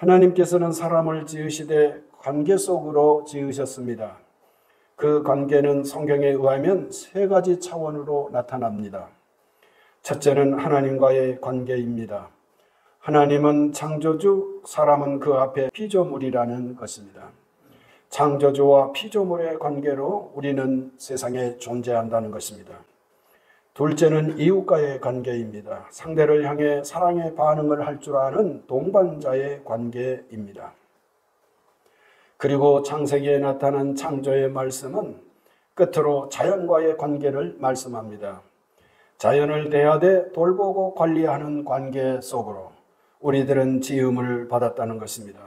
하나님께서는 사람을 지으시되 관계 속으로 지으셨습니다. 그 관계는 성경에 의하면 세 가지 차원으로 나타납니다. 첫째는 하나님과의 관계입니다. 하나님은 창조주, 사람은 그 앞에 피조물이라는 것입니다. 창조주와 피조물의 관계로 우리는 세상에 존재한다는 것입니다. 둘째는 이웃과의 관계입니다. 상대를 향해 사랑의 반응을 할 줄 아는 동반자의 관계입니다. 그리고 창세기에 나타난 창조의 말씀은 끝으로 자연과의 관계를 말씀합니다. 자연을 대하되 돌보고 관리하는 관계 속으로 우리들은 지음을 받았다는 것입니다.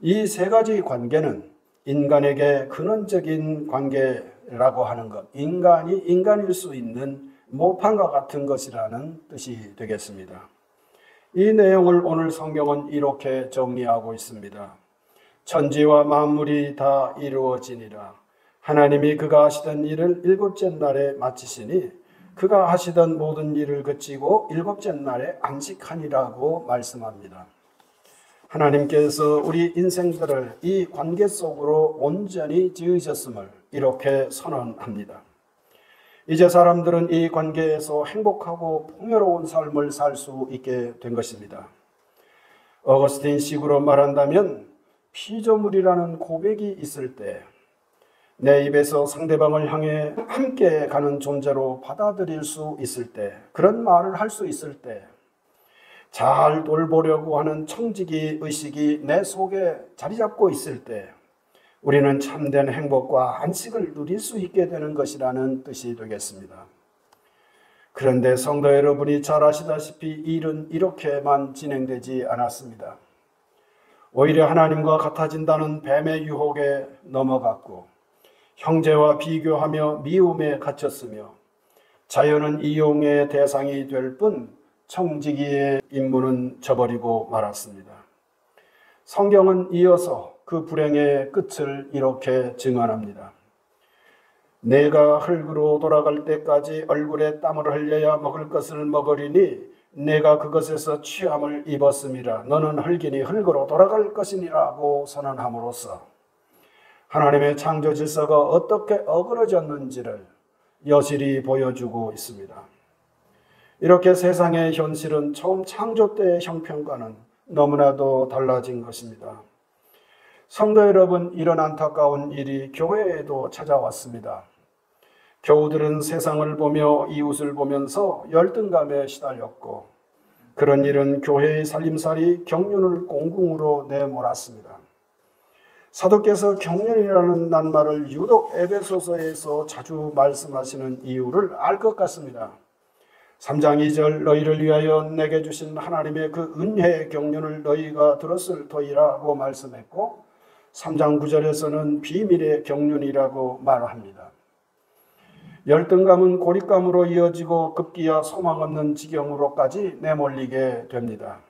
이 세 가지 관계는 인간에게 근원적인 관계라고 하는 것, 인간이 인간일 수 있는 모판과 같은 것이라는 뜻이 되겠습니다. 이 내용을 오늘 성경은 이렇게 정리하고 있습니다. 천지와 만물이 다 이루어지니라. 하나님이 그가 하시던 일을 일곱째 날에 마치시니 그가 하시던 모든 일을 그치고 일곱째 날에 안식하니라고 말씀합니다. 하나님께서 우리 인생들을 이 관계 속으로 온전히 지으셨음을 이렇게 선언합니다. 이제 사람들은 이 관계에서 행복하고 풍요로운 삶을 살 수 있게 된 것입니다. 어거스틴 식으로 말한다면 피조물이라는 고백이 있을 때 내 입에서 상대방을 향해 함께 가는 존재로 받아들일 수 있을 때, 그런 말을 할 수 있을 때, 잘 돌보려고 하는 청지기 의식이 내 속에 자리 잡고 있을 때 우리는 참된 행복과 안식을 누릴 수 있게 되는 것이라는 뜻이 되겠습니다. 그런데 성도 여러분이 잘 아시다시피 일은 이렇게만 진행되지 않았습니다. 오히려 하나님과 같아진다는 뱀의 유혹에 넘어갔고 형제와 비교하며 미움에 갇혔으며 자연은 이용의 대상이 될 뿐 청지기의 임무는 저버리고 말았습니다. 성경은 이어서 그 불행의 끝을 이렇게 증언합니다. 내가 흙으로 돌아갈 때까지 얼굴에 땀을 흘려야 먹을 것을 먹으리니 내가 그것에서 취함을 입었음이라. 너는 흙이니 흙으로 돌아갈 것이니라고 선언함으로써 하나님의 창조 질서가 어떻게 어그러졌는지를 여실히 보여주고 있습니다. 이렇게 세상의 현실은 처음 창조 때의 형편과는 너무나도 달라진 것입니다. 성도 여러분, 이런 안타까운 일이 교회에도 찾아왔습니다. 교우들은 세상을 보며 이웃을 보면서 열등감에 시달렸고 그런 일은 교회의 살림살이 경륜을 공궁으로 내몰았습니다. 사도께서 경륜이라는 낱말을 유독 에베소서에서 자주 말씀하시는 이유를 알 것 같습니다. 3장 2절 너희를 위하여 내게 주신 하나님의 그 은혜의 경륜을 너희가 들었을 터이라고 말씀했고 3장 9절에서는 비밀의 경륜이라고 말합니다. 열등감은 고립감으로 이어지고 급기야 소망 없는 지경으로까지 내몰리게 됩니다.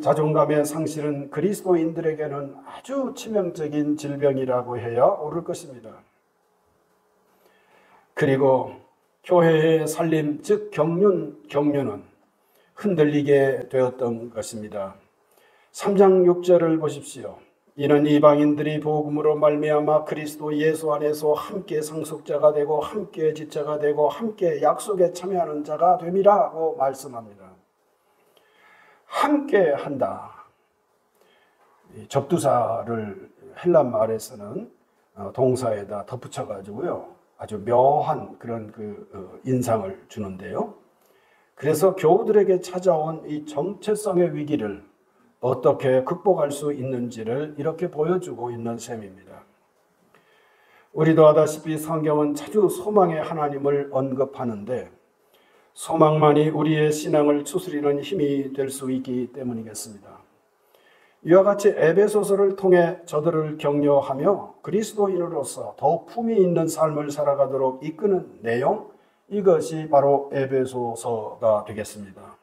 자존감의 상실은 그리스도인들에게는 아주 치명적인 질병이라고 해야 옳을 것입니다. 그리고 교회의 살림, 즉 경륜은 흔들리게 되었던 것입니다. 3장 6절을 보십시오. 이는 이방인들이 복음으로 말미암아 그리스도 예수 안에서 함께 상속자가 되고 함께 지체가 되고 함께 약속에 참여하는 자가 됨이라고 말씀합니다. 함께 한다. 접두사를 헬란 말에서는 동사에다 덧붙여가지고요. 아주 묘한 그런 인상을 주는데요. 그래서 교우들에게 찾아온 이 정체성의 위기를 어떻게 극복할 수 있는지를 이렇게 보여주고 있는 셈입니다. 우리도 아다시피 성경은 자주 소망의 하나님을 언급하는데 소망만이 우리의 신앙을 추스리는 힘이 될 수 있기 때문이겠습니다. 이와 같이 에베소서를 통해 저들을 격려하며 그리스도인으로서 더욱 품위 있는 삶을 살아가도록 이끄는 내용, 이것이 바로 에베소서가 되겠습니다.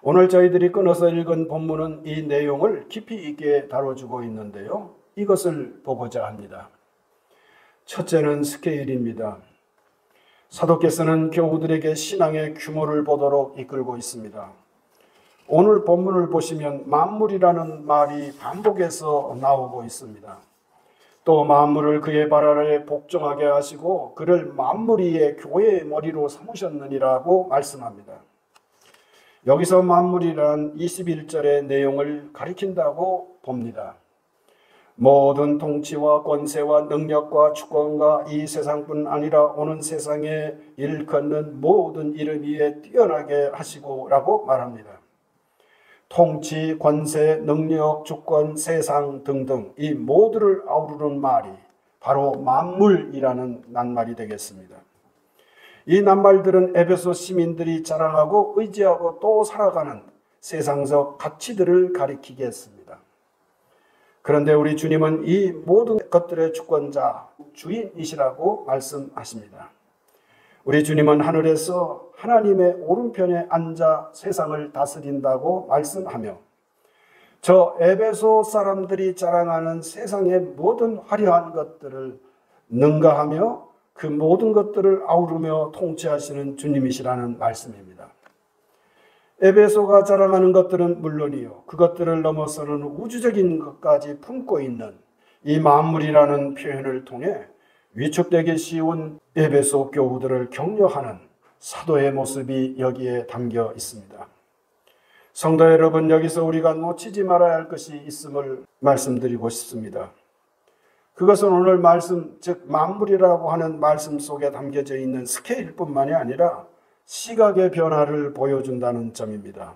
오늘 저희들이 끊어서 읽은 본문은 이 내용을 깊이 있게 다뤄주고 있는데요. 이것을 보고자 합니다. 첫째는 스케일입니다. 사도께서는 교우들에게 신앙의 규모를 보도록 이끌고 있습니다. 오늘 본문을 보시면 만물이라는 말이 반복해서 나오고 있습니다. 또 만물을 그의 발 아래 복종하게 하시고 그를 만물 위의 교회의 머리로 삼으셨느니라고 말씀합니다. 여기서 만물이란 21절의 내용을 가리킨다고 봅니다. 모든 통치와 권세와 능력과 주권과 이 세상뿐 아니라 오는 세상에 일컫는 모든 이름 위에 뛰어나게 하시고 라고 말합니다. 통치, 권세, 능력, 주권, 세상 등등 이 모두를 아우르는 말이 바로 만물이라는 낱말이 되겠습니다. 이 낱말들은 에베소 시민들이 자랑하고 의지하고 또 살아가는 세상적 가치들을 가리키겠습니다. 그런데 우리 주님은 이 모든 것들의 주권자, 주인이시라고 말씀하십니다. 우리 주님은 하늘에서 하나님의 오른편에 앉아 세상을 다스린다고 말씀하며 저 에베소 사람들이 자랑하는 세상의 모든 화려한 것들을 능가하며 그 모든 것들을 아우르며 통치하시는 주님이시라는 말씀입니다. 에베소가 자랑하는 것들은 물론이요, 그것들을 넘어서는 우주적인 것까지 품고 있는 이 만물이라는 표현을 통해 위축되기 쉬운 에베소 교우들을 격려하는 사도의 모습이 여기에 담겨 있습니다. 성도 여러분, 여기서 우리가 놓치지 말아야 할 것이 있음을 말씀드리고 싶습니다. 그것은 오늘 말씀, 즉 만물이라고 하는 말씀 속에 담겨져 있는 스케일뿐만이 아니라 시각의 변화를 보여준다는 점입니다.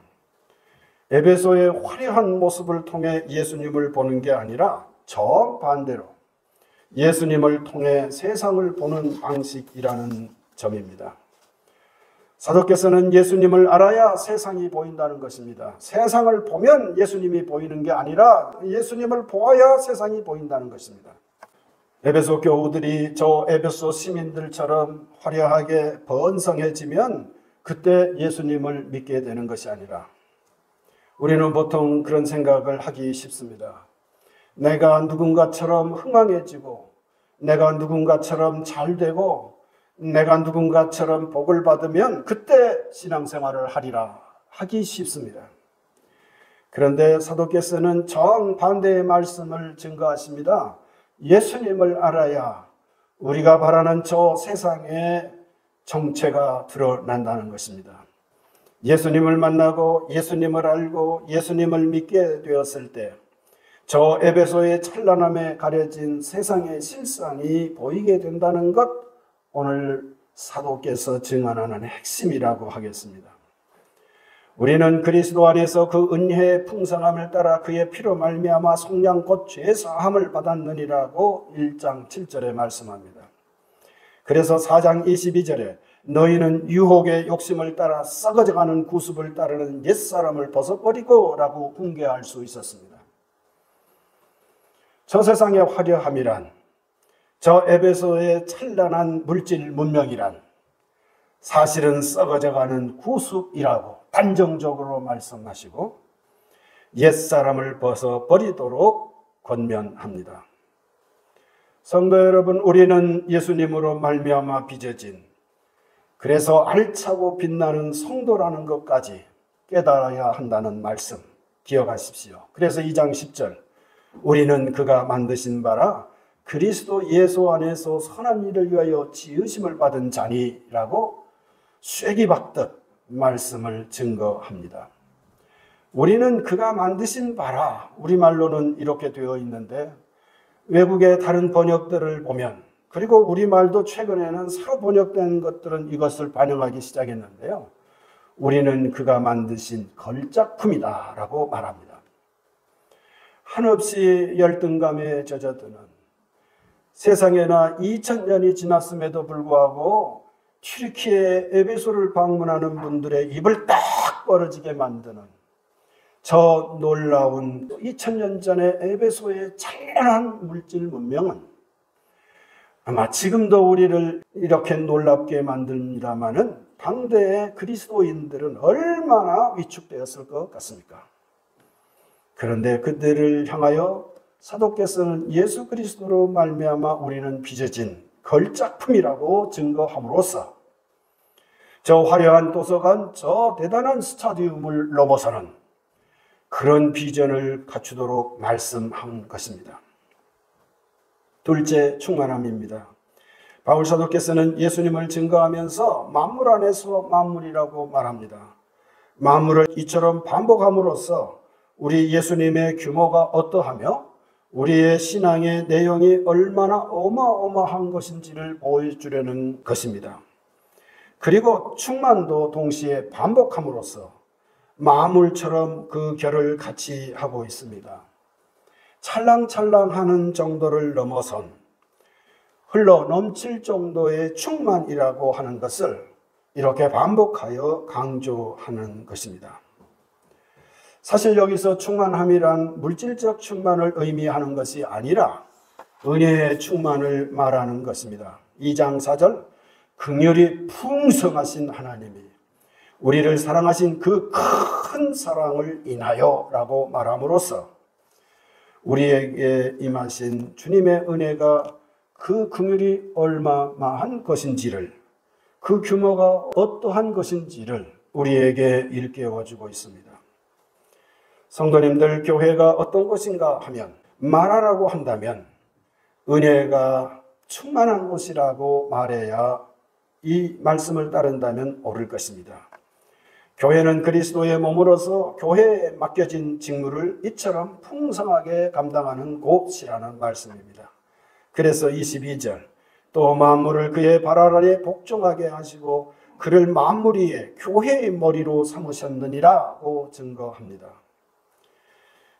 에베소의 화려한 모습을 통해 예수님을 보는 게 아니라 정반대로 예수님을 통해 세상을 보는 방식이라는 점입니다. 사도께서는 예수님을 알아야 세상이 보인다는 것입니다. 세상을 보면 예수님이 보이는 게 아니라 예수님을 보아야 세상이 보인다는 것입니다. 에베소 교우들이 저 에베소 시민들처럼 화려하게 번성해지면 그때 예수님을 믿게 되는 것이 아니라 우리는 보통 그런 생각을 하기 쉽습니다. 내가 누군가처럼 흥황해지고 내가 누군가처럼 잘되고 내가 누군가처럼 복을 받으면 그때 신앙생활을 하리라 하기 쉽습니다. 그런데 사도께서는 정반대의 말씀을 증거하십니다. 예수님을 알아야 우리가 바라는 저 세상의 정체가 드러난다는 것입니다. 예수님을 만나고 예수님을 알고 예수님을 믿게 되었을 때 저 에베소의 찬란함에 가려진 세상의 실상이 보이게 된다는 것, 오늘 사도께서 증언하는 핵심이라고 하겠습니다. 우리는 그리스도 안에서 그 은혜의 풍성함을 따라 그의 피로 말미암아 속량 곧 죄사함을 받았느니라고 1장 7절에 말씀합니다. 그래서 4장 22절에 너희는 유혹의 욕심을 따라 썩어져가는 구습을 따르는 옛사람을 벗어버리고 라고 훈계할 수 있었습니다. 저 세상의 화려함이란, 저 에베소의 찬란한 물질 문명이란 사실은 썩어져가는 구습이라고 단정적으로 말씀하시고 옛사람을 벗어버리도록 권면합니다. 성도 여러분, 우리는 예수님으로 말미암아 빚어진, 그래서 알차고 빛나는 성도라는 것까지 깨달아야 한다는 말씀 기억하십시오. 그래서 2장 10절, 우리는 그가 만드신 바라 그리스도 예수 안에서 선한 일을 위하여 지으심을 받은 자니라고 쐐기 박듯 말씀을 증거합니다. 우리는 그가 만드신 바라, 우리말로는 이렇게 되어 있는데 외국의 다른 번역들을 보면, 그리고 우리말도 최근에는 새로 번역된 것들은 이것을 반영하기 시작했는데요. 우리는 그가 만드신 걸작품이다 라고 말합니다. 한없이 열등감에 젖어드는, 세상에나 2000년이 지났음에도 불구하고 튀르키예 에베소를 방문하는 분들의 입을 딱 벌어지게 만드는 저 놀라운 2000년 전의 에베소의 찬란한 물질 문명은 아마 지금도 우리를 이렇게 놀랍게 만듭니다마는 당대의 그리스도인들은 얼마나 위축되었을 것 같습니까? 그런데 그들을 향하여 사도께서는 예수 그리스도로 말미암아 우리는 빚어진 걸작품이라고 증거함으로써 저 화려한 도서관, 저 대단한 스타디움을 넘어서는 그런 비전을 갖추도록 말씀한 것입니다. 둘째, 충만함입니다. 바울 사도께서는 예수님을 증거하면서 만물 안에서 만물이라고 말합니다. 만물을 이처럼 반복함으로써 우리 예수님의 규모가 어떠하며 우리의 신앙의 내용이 얼마나 어마어마한 것인지를 보여주려는 것입니다. 그리고 충만도 동시에 반복함으로써 만물처럼 그 결을 같이 하고 있습니다. 찰랑찰랑하는 정도를 넘어선 흘러 넘칠 정도의 충만이라고 하는 것을 이렇게 반복하여 강조하는 것입니다. 사실 여기서 충만함이란 물질적 충만을 의미하는 것이 아니라 은혜의 충만을 말하는 것입니다. 2장 4절, 긍휼이 풍성하신 하나님이 우리를 사랑하신 그 큰 사랑을 인하여 라고 말함으로써 우리에게 임하신 주님의 은혜가 그 긍휼이 얼마한 것인지를, 그 규모가 어떠한 것인지를 우리에게 일깨워주고 있습니다. 성도님들, 교회가 어떤 것인가 하면, 말하라고 한다면 은혜가 충만한 곳이라고 말해야 이 말씀을 따른다면 옳을 것입니다. 교회는 그리스도의 몸으로서 교회에 맡겨진 직무를 이처럼 풍성하게 감당하는 곳이라는 말씀입니다. 그래서 22절, 또 만물을 그의 발 아래 복종하게 하시고 그를 만물 위에 교회의 머리로 삼으셨느니라고 증거합니다.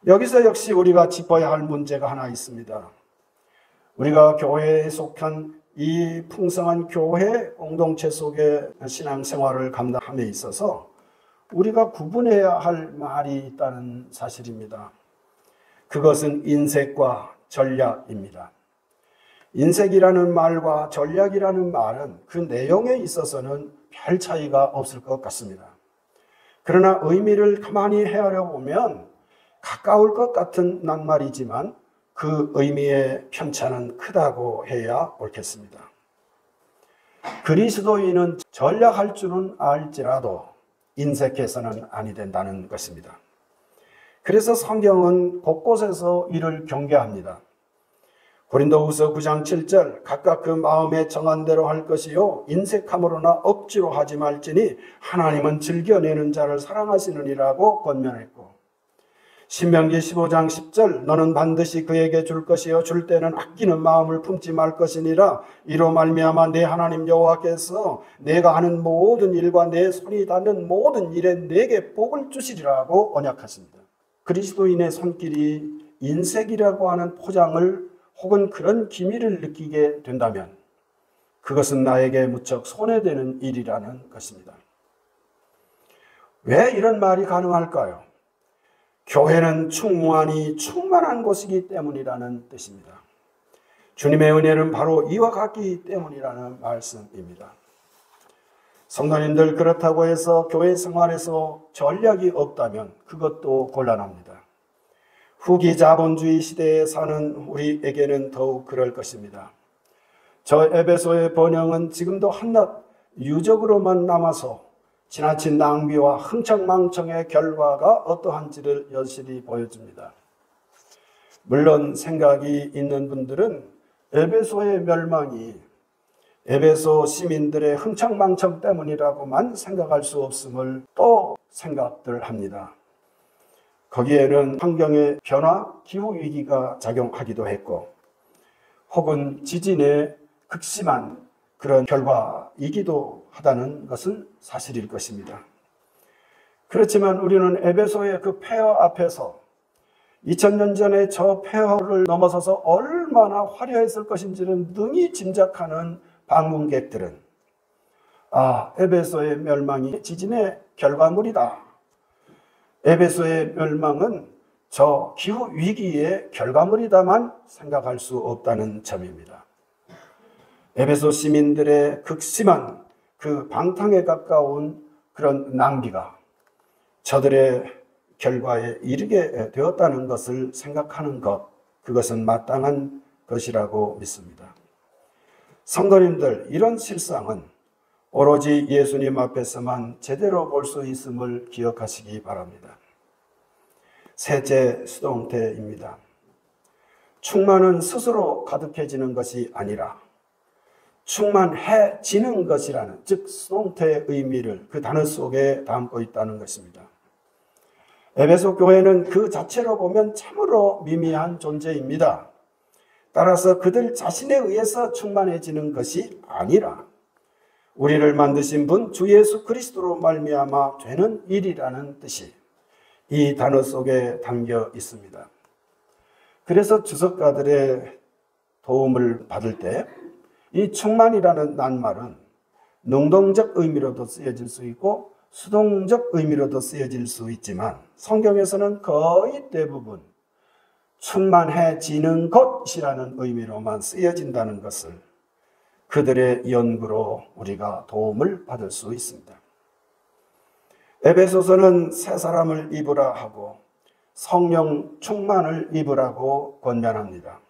여기서 역시 우리가 짚어야 할 문제가 하나 있습니다. 우리가 교회에 속한 이 풍성한 교회 공동체 속의 신앙생활을 감당함에 있어서 우리가 구분해야 할 말이 있다는 사실입니다. 그것은 인색과 전략입니다. 인색이라는 말과 전략이라는 말은 그 내용에 있어서는 별 차이가 없을 것 같습니다. 그러나 의미를 가만히 헤아려 보면 가까울 것 같은 낱말이지만 그 의미의 편차는 크다고 해야 옳겠습니다. 그리스도인은 전략할 줄은 알지라도 인색해서는 아니 된다는 것입니다. 그래서 성경은 곳곳에서 이를 경계합니다. 고린도후서 9장 7절, 각각 그 마음에 정한 대로 할 것이요 인색함으로나 억지로 하지 말지니 하나님은 즐겨내는 자를 사랑하시느니라고 권면했고, 신명기 15장 10절, 너는 반드시 그에게 줄 것이요 줄 때는 아끼는 마음을 품지 말 것이니라. 이로 말미암아 내 하나님 여호와께서 내가 하는 모든 일과 내 손이 닿는 모든 일에 내게 복을 주시리라고 언약하십니다. 그리스도인의 손길이 인색이라고 하는 포장을 혹은 그런 기미를 느끼게 된다면 그것은 나에게 무척 손해되는 일이라는 것입니다. 왜 이런 말이 가능할까요? 교회는 충만한 곳이기 때문이라는 뜻입니다. 주님의 은혜는 바로 이와 같기 때문이라는 말씀입니다. 성도님들, 그렇다고 해서 교회 생활에서 전략이 없다면 그것도 곤란합니다. 후기 자본주의 시대에 사는 우리에게는 더욱 그럴 것입니다. 저 에베소의 번영은 지금도 한낱 유적으로만 남아서 지나친 낭비와 흥청망청의 결과가 어떠한지를 여실히 보여줍니다. 물론 생각이 있는 분들은 에베소의 멸망이 에베소 시민들의 흥청망청 때문이라고만 생각할 수 없음을 또 생각들 합니다. 거기에는 환경의 변화, 기후위기가 작용하기도 했고 혹은 지진의 극심한 그런 결과이기도 하다는 것은 사실일 것입니다. 그렇지만 우리는 에베소의 그 폐허 앞에서 2000년 전에 저 폐허를 넘어서서 얼마나 화려했을 것인지를 능히 짐작하는 방문객들은 에베소의 멸망이 지진의 결과물이다. 에베소의 멸망은 저 기후 위기의 결과물이다만 생각할 수 없다는 점입니다. 에베소 시민들의 극심한 그 방탕에 가까운 그런 낭비가 저들의 결과에 이르게 되었다는 것을 생각하는 것, 그것은 마땅한 것이라고 믿습니다. 성도님들, 이런 실상은 오로지 예수님 앞에서만 제대로 볼 수 있음을 기억하시기 바랍니다. 셋째 수동태입니다. 충만은 스스로 가득해지는 것이 아니라 충만해지는 것이라는, 즉 수동태의 의미를 그 단어 속에 담고 있다는 것입니다. 에베소 교회는 그 자체로 보면 참으로 미미한 존재입니다. 따라서 그들 자신에 의해서 충만해지는 것이 아니라 우리를 만드신 분 주 예수 그리스도로 말미암아 되는 일이라는 뜻이 이 단어 속에 담겨 있습니다. 그래서 주석가들의 도움을 받을 때 이 충만이라는 낱말은 능동적 의미로도 쓰여질 수 있고 수동적 의미로도 쓰여질 수 있지만 성경에서는 거의 대부분 충만해지는 것이라는 의미로만 쓰여진다는 것을 그들의 연구로 우리가 도움을 받을 수 있습니다. 에베소서는 새 사람을 입으라 하고 성령 충만을 입으라고 권면합니다.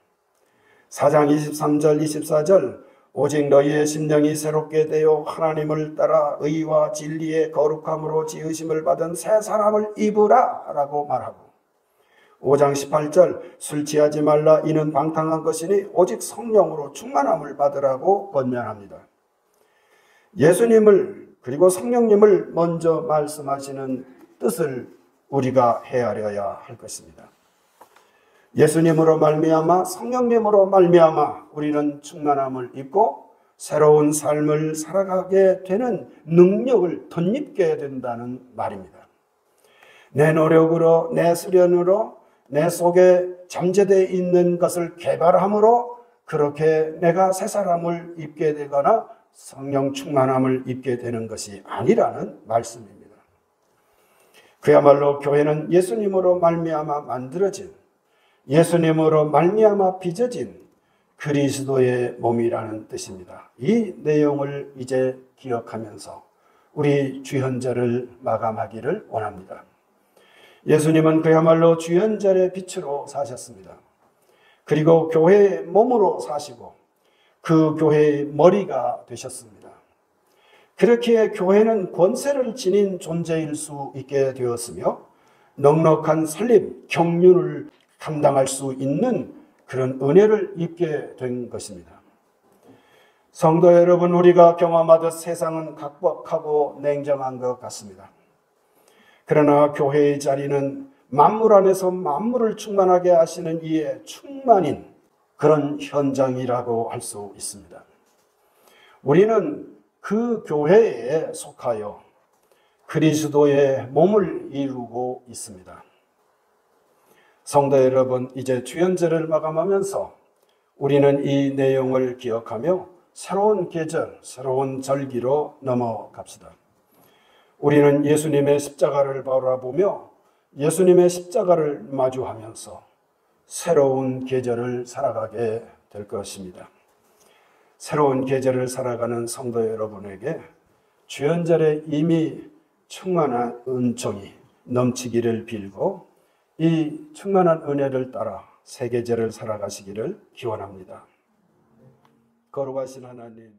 4장 23절 24절 오직 너희의 심령이 새롭게 되어 하나님을 따라 의와 진리의 거룩함으로 지으심을 받은 새 사람을 입으라 라고 말하고 5장 18절 술 취하지 말라 이는 방탕한 것이니 오직 성령으로 충만함을 받으라고 권면합니다. 예수님을 그리고 성령님을 먼저 말씀하시는 뜻을 우리가 헤아려야 할 것입니다. 예수님으로 말미암아 성령님으로 말미암아 우리는 충만함을 입고 새로운 삶을 살아가게 되는 능력을 덧입게 된다는 말입니다. 내 노력으로 내 수련으로 내 속에 잠재되어 있는 것을 개발함으로 그렇게 내가 새 사람을 입게 되거나 성령 충만함을 입게 되는 것이 아니라는 말씀입니다. 그야말로 교회는 예수님으로 말미암아 만들어진 예수님으로 말미암아 빚어진 그리스도의 몸이라는 뜻입니다. 이 내용을 이제 기억하면서 우리 주현절을 마감하기를 원합니다. 예수님은 그야말로 주현절의 빛으로 사셨습니다. 그리고 교회의 몸으로 사시고 그 교회의 머리가 되셨습니다. 그렇기에 교회는 권세를 지닌 존재일 수 있게 되었으며 넉넉한 살림, 경륜을 감당할 수 있는 그런 은혜를 입게 된 것입니다. 성도 여러분, 우리가 경험하듯 세상은 각박하고 냉정한 것 같습니다. 그러나 교회의 자리는 만물 안에서 만물을 충만하게 하시는 이의 충만인 그런 현장이라고 할 수 있습니다. 우리는 그 교회에 속하여 그리스도의 몸을 이루고 있습니다. 성도 여러분, 이제 주연절을 마감하면서 우리는 이 내용을 기억하며 새로운 계절, 새로운 절기로 넘어갑시다. 우리는 예수님의 십자가를 바라보며 예수님의 십자가를 마주하면서 새로운 계절을 살아가게 될 것입니다. 새로운 계절을 살아가는 성도 여러분에게 주연절에 이미 충만한 은총이 넘치기를 빌고 이 충만한 은혜를 따라 새 계절을 살아가시기를 기원합니다. 거룩하신 하나님,